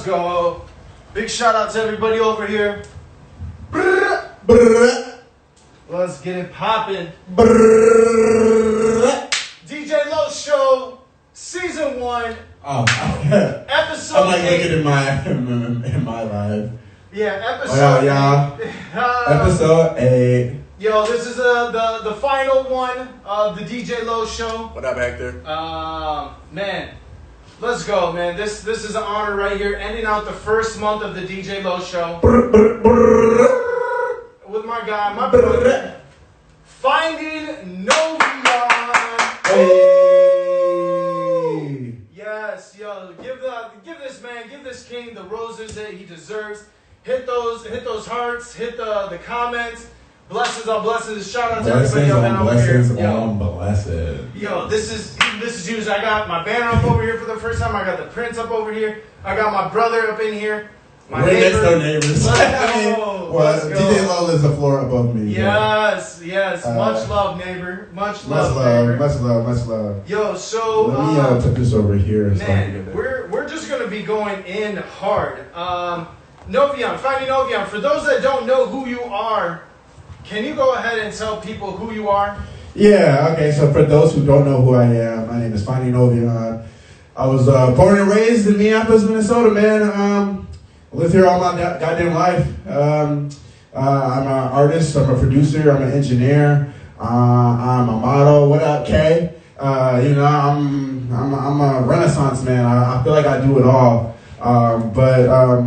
Let's go. Big shout out to everybody over here. Let's get it poppin'. DJLOW Show, Season 1. Oh, Episode I'm like 8. looking in my live. Yeah, episode 8. Episode 8. Yo, this is the final one of the DJLOW Show. What up, Hector? Man, let's go, man. This is an honor right here, ending out the first month of the DJLOW Show with my guy, my brother, Finding Novyon. Hey. Yes, yo, give this man, give this king the roses that he deserves. Hit those hearts, hit the comments. Blessings on blessings. Shout out to everybody up and over here. Blessings. Yo, this is huge. I got my banner up over here for the first time. I got the prince up over here. I got my brother up in here. My We're neighbor. next door neighbors. Let's go. DJLOW is the floor above me. Yes. Much love, neighbor. Much love, neighbor. Much love. Yo, so let me put this over here. Man, we're just gonna be going in hard. Novyon, Finding Novyon. For those that don't know who you are, can you go ahead and tell people who you are? Yeah, okay, so for those who don't know who I am, my name is Finding Novyon. I was born and raised in Minneapolis, Minnesota, man. I lived here all my goddamn life. I'm an artist, I'm a producer, I'm an engineer, I'm a model. What up, Kay? I'm a renaissance man. I feel like I do it all. But I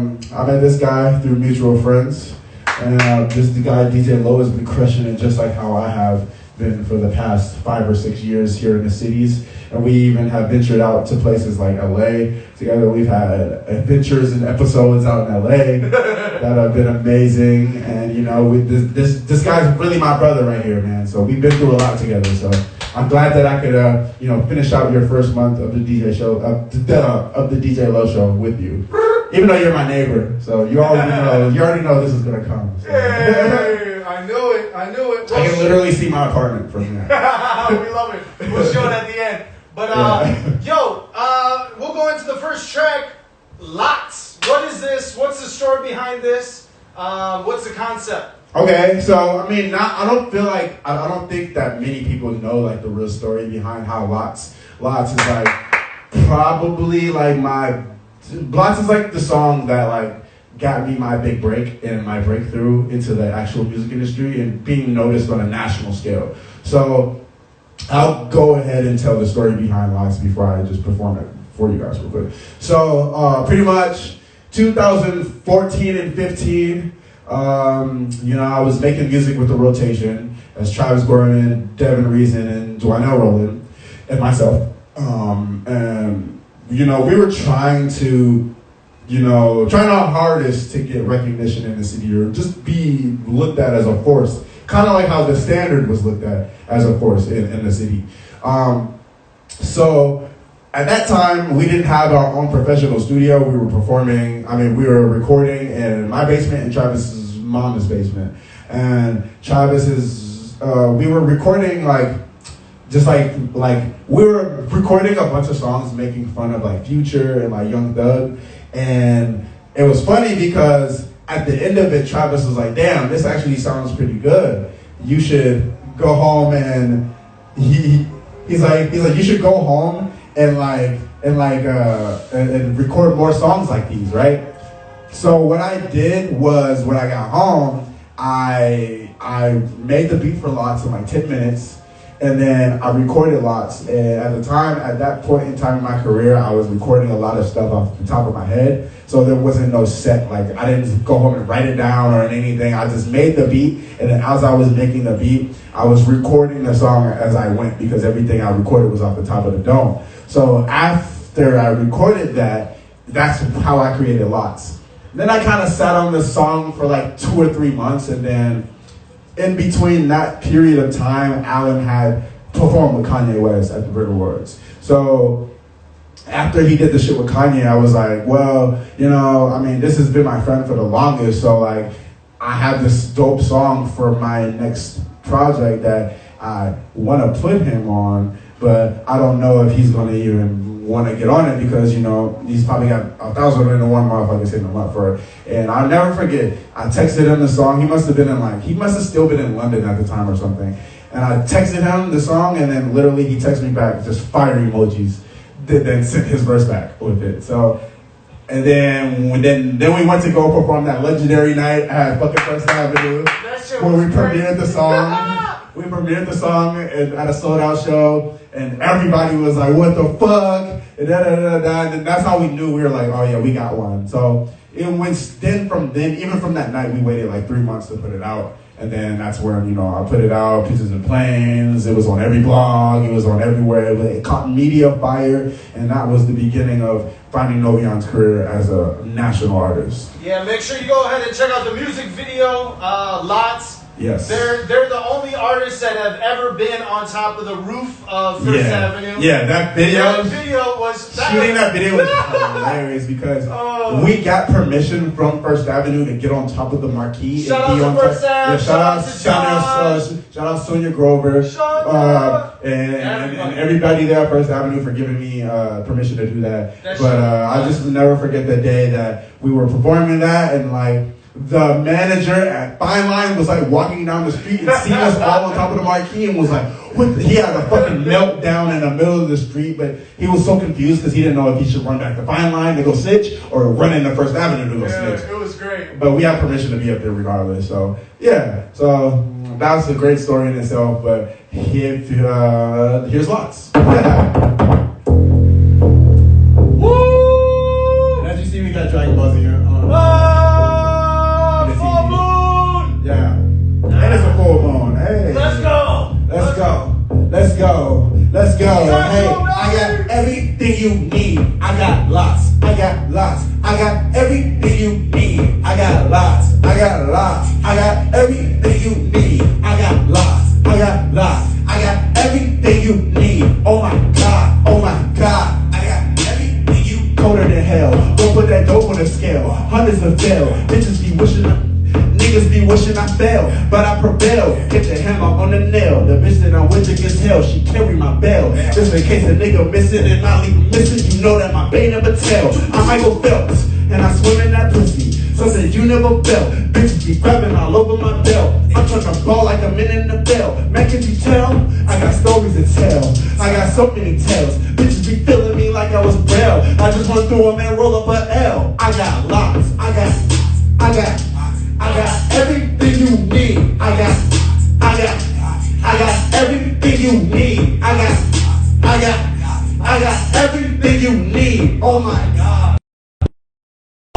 met this guy through mutual friends. And this guy, DJLOW, has been crushing it just like how I have been for the past 5 or 6 years here in the cities. And we even have ventured out to places like LA. Together we've had adventures and episodes out in LA that have been amazing. And this guy's really my brother right here, man. So we've been through a lot together. So I'm glad that I could finish out your first month of the DJ show, of the DJLOW Show with you. Even though you're my neighbor, so you already know this is gonna come. So. Hey, I knew it. I can literally see my apartment from here. We love it. We'll show it at the end. But we'll go into the first track. Lots. What is this? What's the story behind this? What's the concept? Okay, so I mean, I don't think that many people know like the real story behind how Lots is like probably like Lots is like the song that like got me my big break and my breakthrough into the actual music industry and being noticed on a national scale. So I'll go ahead and tell the story behind Lots before I just perform it for you guys real quick. So pretty much 2014 and 15, I was making music with the rotation as Travis Gorman, Devin Reason, and Dwayne Rowland, and myself. We were trying our hardest to get recognition in the city or just be looked at as a force. Kind of like how The Standard was looked at as a force in the city. So at that time, we didn't have our own professional studio. We were we were recording in my basement and Travis's mom's basement. And Travis's, we were recording we were recording a bunch of songs making fun of like Future and like Young Thug. And it was funny because at the end of it, Travis was like, damn, this actually sounds pretty good. You should go home and he's like, you should go home and record more songs like these, right? So what I did was when I got home, I made the beat for Lots in like 10 minutes. And then I recorded Lots. And at that point in time in my career, I was recording a lot of stuff off the top of my head. So there wasn't no set, like I didn't go home and write it down or anything. I just made the beat. And then as I was making the beat, I was recording the song as I went because everything I recorded was off the top of the dome. So after I recorded that, that's how I created Lots. Then I kind of sat on the song for like 2 or 3 months, and then in between that period of time, Alla had performed with Kanye West at the Brit Awards. So after he did the shit with Kanye, I was like, well, this has been my friend for the longest, so like I have this dope song for my next project that I want to put him on, but I don't know if he's going to even want to get on it because, you know, he's probably got 1,001 motherfuckers hitting him up for it. And I'll never forget, I texted him the song. He must have still been in London at the time or something. And I texted him the song, and then literally he texted me back just fire emojis, then sent his verse back with it. So, and then we went to go perform that legendary night at fucking First Avenue, where we premiered the song. We premiered the song at a sold-out show, and everybody was like, "What the fuck?" And and that's how we knew. We were like, "Oh yeah, we got one." So even from that night, we waited like 3 months to put it out, and then that's where, you know, I put it out. Pieces and Planes. It was on every blog. It was on everywhere. It caught media fire, and that was the beginning of Finding Novyon's career as a national artist. Yeah, make sure you go ahead and check out the music video. Lots. Yes. They're the only artists that have ever been on top of the roof of First Avenue. Yeah, that video was hilarious because we got permission from First Avenue to get on top of the marquee. Shout out to First Avenue. Shout out Sonia Grover. And everybody there at First Avenue for giving me permission to do that. But I just never forget the day that we were performing that, and like, the manager at Fine Line was like walking down the street and seeing us all on top of the marquee and was like, he had a fucking meltdown in the middle of the street, but he was so confused because he didn't know if he should run back to Fine Line to go snitch or run into First Avenue to go snitch. It was great. But we had permission to be up there regardless. So yeah, so that's a great story in itself. But here's lots. Woo! And as you see, we got Dragon Ball Z here. Yeah. And it's a full moon. Hey. Let's go. Let's go. Let's go. Let's go. Hey, I got everything you need. I got lots. I got lots. I got everything you need. I got lots. I got lots. I got everything you need. I got lots. I got lots. I got everything you need. Oh my God. Oh my God. I got everything you colder than hell. Don't put that dope on the scale. Hundreds of fail. Bitches be wishing. Niggas be wishing I fail, but I prevail. Hit the hammer on the nail. The bitch that I'm with against hell, she carry my bell. Just in case a nigga missing and I leave missing, you know that my bane never tell. I'm Michael Phelps, and I swim in that pussy. So said you never felt. Bitches be grabbing all over my belt. I'm trying to ball like I'm in the bell. Man, can you tell? I got stories to tell. I got so many tales. Bitches be feeling me like I was Bell. I just went through them and roll up a L. I got lots. I got everything you need. I got everything you need. I got everything you need. Oh my God.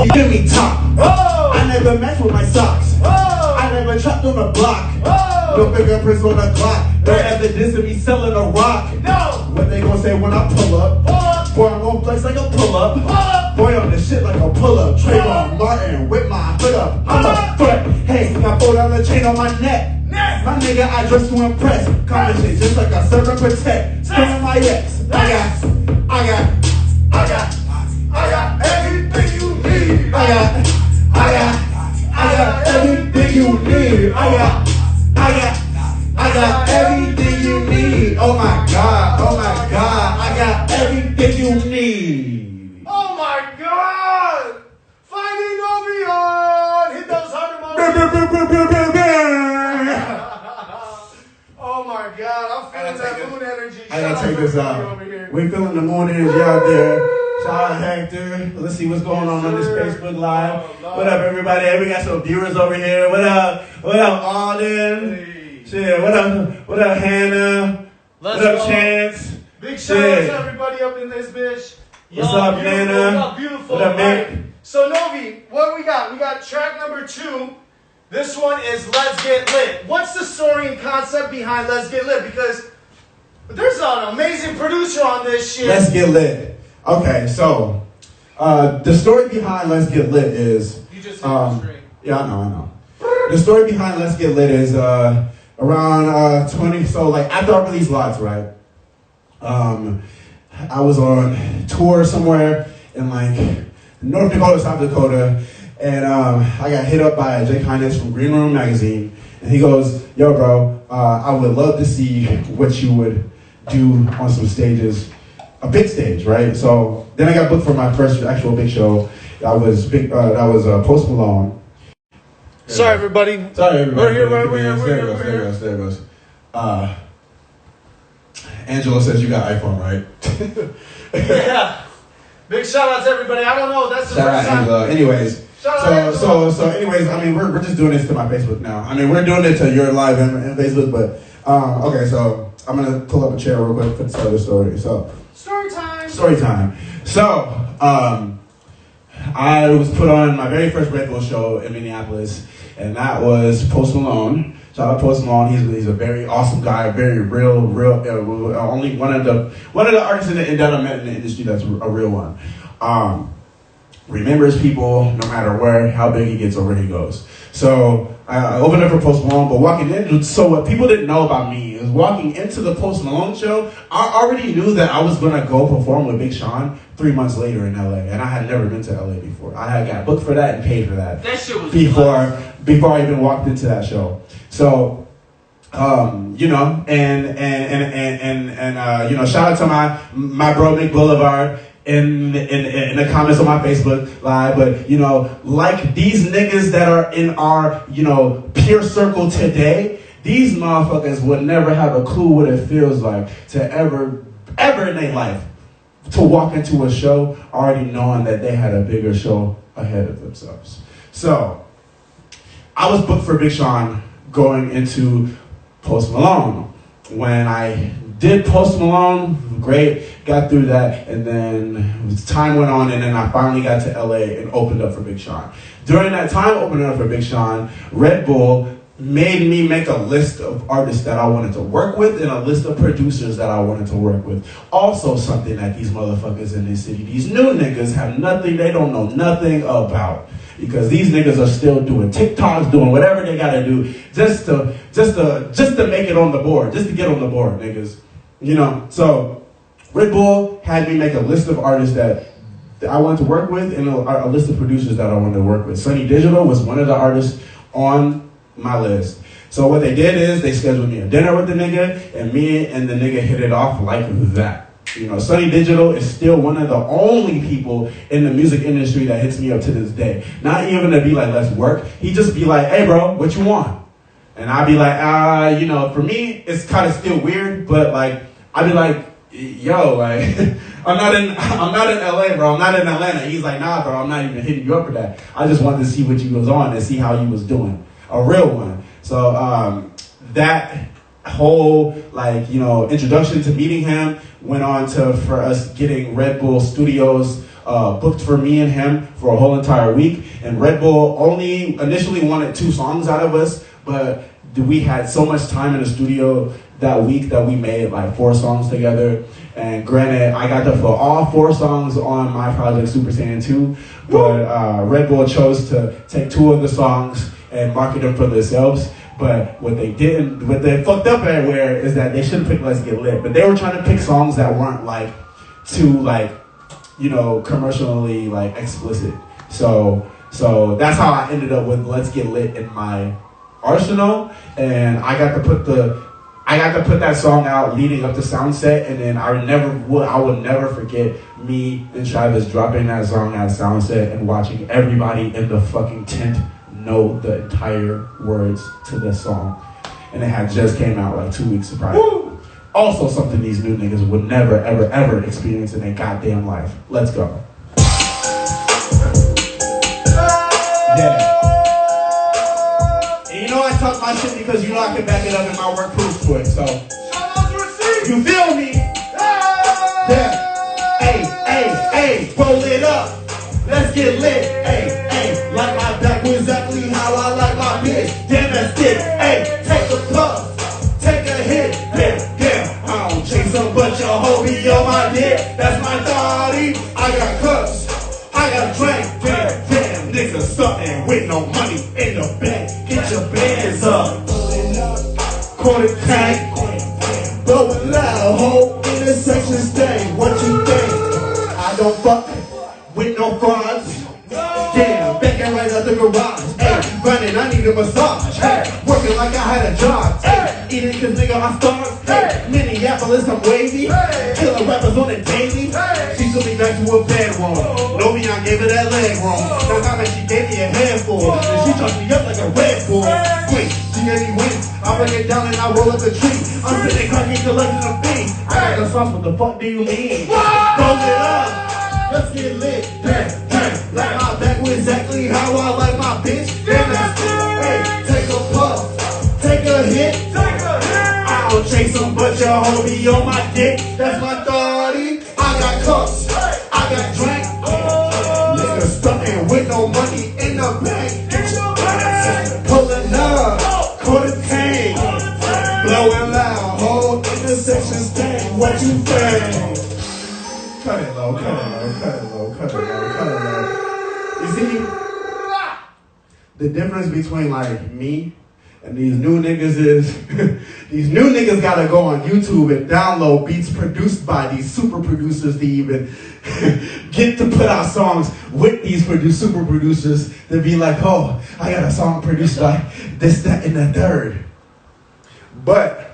You give me top. Oh. I never match with my socks. Oh. I never trapped on the block. Oh. No fingerprints on the clock. No evidence of me selling a rock. No. What they gonna say when I pull up? Oh. Boy, I'm gonna flex like a pull up. Oh. Boy, on this shit like a pull up. Trayvon Martin with my foot up. I'm a foot. Hey, got $4 chain on my neck. My nigga, I dress to impress. Common shit just like I serve and protect. Screaming my ex. I got everything you need. I got everything you need. I got everything you need. Oh my God. I got everything you need. Oh my God. Finding Novyon. Hit those 100 Oh my God. I'm feeling that moon energy. I gotta take this out. We're feeling the moon energy out there. Shout out Hector. Let's see what's going on this Facebook Live. What up, everybody? Hey, we got some viewers over here. What up? What up, Alden? Hey. Shit. What up, Hannah? What up, Chance? Big shout out to everybody up in this bitch. What's up, Nana? Beautiful. What up, Nick? So, Novi, what we got? We got track number 2. This one is Let's Get Lit. What's the story and concept behind Let's Get Lit? Because there's an amazing producer on this shit. Let's Get Lit. Okay, so the story behind Let's Get Lit is... You just hit the screen. Yeah, I know. The story behind Let's Get Lit is around 20... So, like, after I released Lots, right? I was on tour somewhere in, like, North Dakota, South Dakota, and I got hit up by Jake Hines from Green Room Magazine, and he goes, yo, bro, I would love to see what you would do on some stages a big stage, right? So then I got booked for my first actual big show. That was Post Malone. Sorry, everybody. Sorry, everybody. We're here. There goes. Angelo says you got iPhone, right? Yeah. Big shout out to everybody. I don't know. That's the Shout out first time. Angelo. Anyways, so anyways, I mean, we're just doing this to my Facebook now. I mean, we're doing it to your live and Facebook, but okay. So I'm gonna pull up a chair real quick to tell the story. So story time. Story time. So I was put on my very first Red Bull show in Minneapolis, and that was Post Malone. Shout out Post Malone. He's a very awesome guy, very real. Only one of the artists that I met in the industry that's a real one. Remembers people no matter where, how big he gets or where he goes. So I opened up for Post Malone, but walking in, so what people didn't know about me is walking into the Post Malone show, I already knew that I was gonna go perform with Big Sean 3 months later in LA, and I had never been to LA before. I had got booked for that and paid for that. That shit was before I even walked into that show. So, you know, and shout out to my bro Nick Boulevard in the comments on my Facebook live, but you know, like these niggas that are in our, you know, peer circle today, these motherfuckers would never have a clue what it feels like to ever in their life to walk into a show already knowing that they had a bigger show ahead of themselves. So I was booked for Big Sean going into Post Malone. When I did Post Malone, great, got through that, and then time went on, and then I finally got to LA and opened up for Big Sean. During that time opening up for Big Sean, Red Bull made me make a list of artists that I wanted to work with and a list of producers that I wanted to work with. Also something that these motherfuckers in this city, these new niggas have nothing, they don't know nothing about. Because these niggas are still doing TikToks, doing whatever they gotta do just to make it on the board, just to get on the board, niggas. You know, so Red Bull had me make a list of artists that I wanted to work with and a list of producers that I wanted to work with. Sonny Digital was one of the artists on my list. So what they did is they scheduled me a dinner with the nigga, and me and the nigga hit it off like that. You know, Sonny Digital is still one of the only people in the music industry that hits me up to this day. Not even to be like, let's work. He just be like, hey bro, what you want? And I'd be like, you know, for me, it's kind of still weird, but like, I'd be like, yo, like, I'm not in LA, bro. I'm not in Atlanta. He's like, nah, bro, I'm not even hitting you up for that. I just wanted to see what you was on and see how you was doing. A real one. So that whole, like, you know, introduction to meeting him went on for us getting Red Bull Studios booked for me and him for a whole entire week. And Red Bull only initially wanted 2 songs out of us, but we had so much time in the studio that week that we made like 4 songs together. And granted, I got to put all 4 songs on my project Super Saiyan 2, but Red Bull chose to take 2 of the songs and market them for themselves. But what they fucked up everywhere is that they should have picked Let's Get Lit. But they were trying to pick songs that weren't like too like, you know, commercially like explicit. So that's how I ended up with Let's Get Lit in my arsenal. And I got to put that song out leading up to Soundset, and then I would never forget me and Travis dropping that song at Soundset and watching everybody in the fucking tent know the entire words to the song. And it had just came out like 2 weeks prior. Woo! Also something these new niggas would never, ever, ever experience in their goddamn life. Let's go. Yeah. And you know I talk my shit because you know I can back it up in my work proof quick, so. You feel me? Yeah. Hey, roll it up. Let's get lit. Hey. Like my back was exactly how I like my bitch. Damn, that's it. Hey, take a puff, take a hit. Damn, I don't chase them, but your hoe be on my dick. That's my daddy. I got cups, I got drink. Damn, niggas something with no money in the bank. Get your bands up. Quarter tank, blowing loud, whole intersection stain. What you think? I don't fuck with no frauds. Damn, backing right out the garage. Hey, running, I need a massage. Hey, working like I had a job. Hey, eating cause nigga I starved. Hey, Minneapolis, I'm wavy. Hey, killer rappers on the daily. back to a bedroom. Novyon gave her that leg room. Now that she gave me a handful. And she touched me up like a Red Bull. Quick, she gave me wings. I bring it down and I roll up the tree. I'm sitting cracking, collecting a fee. I got the sauce, what the fuck do you mean? Roll it up, let's get lit. Like my back with exactly how I like my bitch. Damn, that's it. Hey, take a puff, take a hit. I don't chase them, but your homie on my dick. That's my 30. I got cups, I got drink. Niggas stunting with no money in the bank. Pulling up, quarter tank. Blowing loud, whole intersection stank. What you think? Cut it low, cut it low, cut it low, cut it low, cut it low. You see, the difference between like me and these new niggas is, these new niggas gotta go on YouTube and download beats produced by these super producers to even get to put out songs with these super producers to be like, oh, I got a song produced by this, that, and the third. But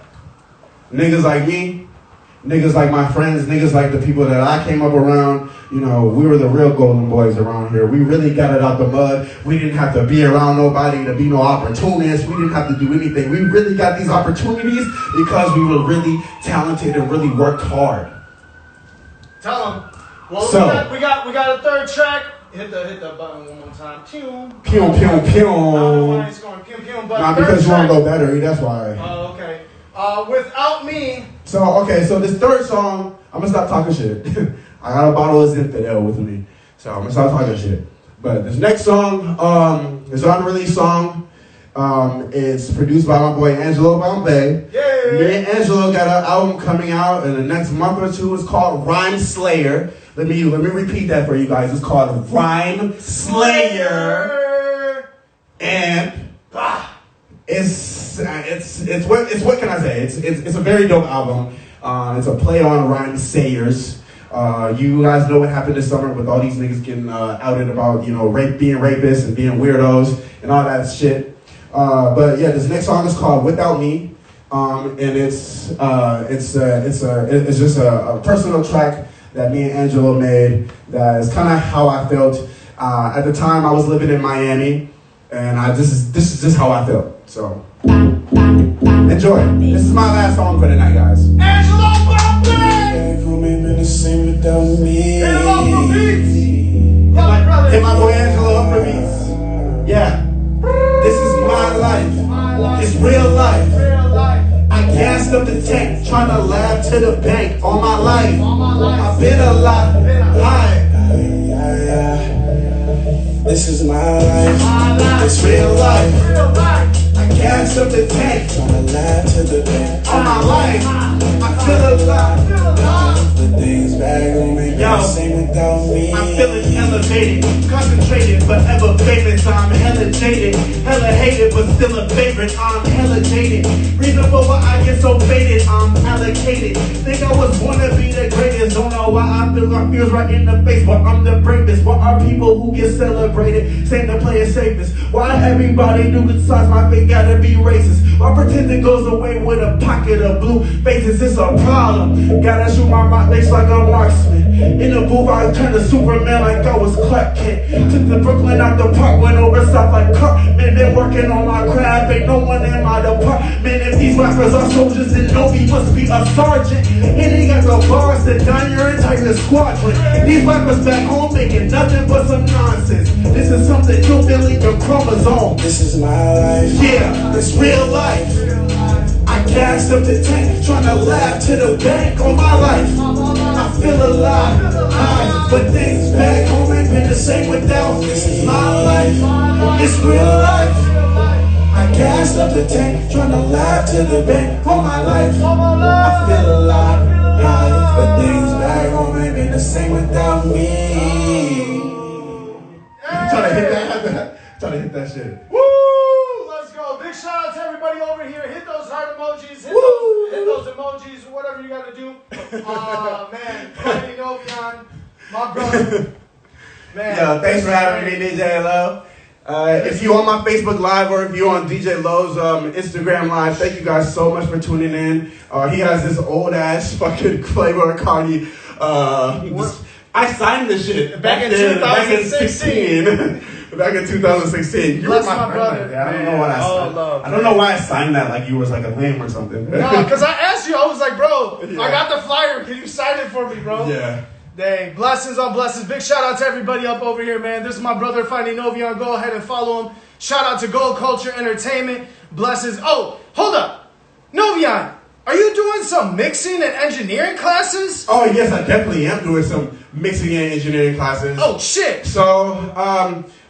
niggas like me, niggas like my friends, niggas like the people that I came up around, you know, we were the real golden boys around here. We really got it out the mud. We didn't have to be around nobody to be no opportunists. We didn't have to do anything. We really got these opportunities because we were really talented and really worked hard. Tell them. Well, so, we got a third track. Hit the button one more time. Pew. Pew, pew, pew. I don't know why it's going pew, pew, but not because you want to go battery, that's why. Oh, okay. Without Me. So this third song, I'm going to stop talking shit. I got a bottle of Zinfandel with me, so I'm going to stop talking shit. But this next song is an unreleased song. It's produced by my boy Angelo Bombay. Yay! Me and Angelo got an album coming out in the next month or two. It's called Rhyme Slayer. Let me repeat that for you guys. It's called Rhyme Slayer. And it's what can I say? It's a very dope album. It's a play on Rhyme Sayers. You guys know what happened this summer with all these niggas getting outed about, you know, being rapists and being weirdos and all that shit. But yeah, this next song is called Without Me, and it's just a personal track that me and Angelo made. That is kind of how I felt at the time. I was living in Miami, and this is just how I felt. So enjoy. This is my last song for the night, guys. Angelo Bombay! The same without me. Hit him up for beats. Hit my boy Angelo up for beats. Yeah. This is my life. It's real life. I gassed up the tank, trying to laugh to the bank. All my life, I've been alive. High. This is my life. It's real life. I gassed up the tank, Trying to laugh to the bank. all my life. I feel alive. The things back don't make Yo. the same without me. I'm feeling elevated, concentrated, forever famous. I'm hella jaded, hella hated, but still a favorite. I'm hella jaded. Reason for why I get so faded, I'm allocated. Think I was born to be the greatest. Don't know why I feel my fears right in the face, but I'm the bravest. Why are people who get celebrated saying to play it safest? Why everybody new besides my fate gotta be racist? Why pretending goes away with a pocket of blue faces? It's a problem. Gotta shoot my face like a marksman. In the booth, I turned to Superman like I was Clark Kent. Took the Brooklyn out the park, went over south like Cartman. Been working on my craft, ain't no one in my department. If these rappers are soldiers, then Novy must be a sergeant. And he got the bars to down your entire squadron. These rappers back home making nothing but some nonsense. This is something you feel in your chromosome. This is my life. Yeah, it's real life. I gassed up the tank, trying to laugh to the bank on my life. I feel alive, but things back home ain't been the same without. This is my life, it's real life. I gassed up the tank, trying to laugh to the bank on my life. I feel alive, but things back home ain't been the same without me. Trying to hit that shit. Woo! Let's go. Big shout out to everybody over here. Hit those heart emojis. Hit those emojis. Whatever you got to do. Man. Funny Novyon. My brother. Man. Yo, thanks for having me, DJLOW. If you're on my Facebook Live or if you're on DJLOW's Instagram Live, thank you guys so much for tuning in. He has this old ass fucking Playboy Cardi I signed this shit Back in 2016. Back in 2016. You Bless were my brother. I don't know why I signed. Love, I don't know why I signed that like you was like a lame or something. No, because I asked you. I was like, bro, Yeah. I got the flyer. Can you sign it for me, bro? Yeah. Dang, blessings on blessings. Big shout out to everybody up over here, man. This is my brother, Finding Novyon. Go ahead and follow him. Shout out to Gold Culture Entertainment. Blessings. Oh, hold up. Novyon, are you doing some mixing and engineering classes? Oh yes, I definitely am doing some mixing and engineering classes. Oh, shit. So,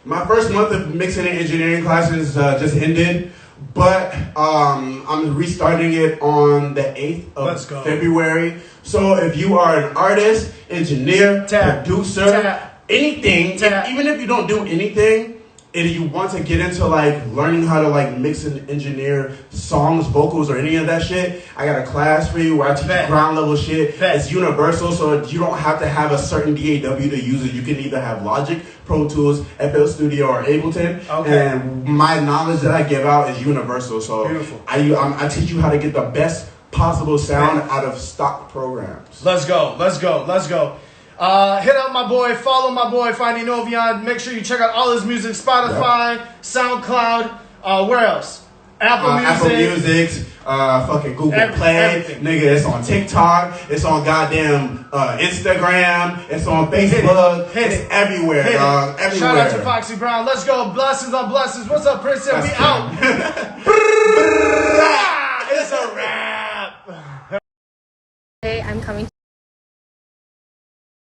my first month of mixing and engineering classes just ended, but I'm restarting it on the 8th Let's of go. February. So if you are an artist, engineer, producer, anything, even if you don't do anything, and you want to get into like learning how to like mix and engineer songs, vocals, or any of that shit, I got a class for you where I teach you ground level shit. It's universal, so you don't have to have a certain DAW to use it. You can either have Logic, Pro Tools, FL Studio, or Ableton. Okay. And my knowledge that I give out is universal. So Beautiful. I teach you how to get the best possible sound out of stock programs. Let's go. Let's go. Let's go. Hit up my boy, follow my boy, Finding Novyon. Make sure you check out all his music, Spotify, SoundCloud, where else? Apple Music, fucking Google Play, everything. nigga, it's on TikTok, it's on goddamn Instagram, it's on Facebook, it's everywhere, dog, everywhere. Shout out to Foxy Brown. Let's go. Blessings on blessings. What's up, Prince? We out.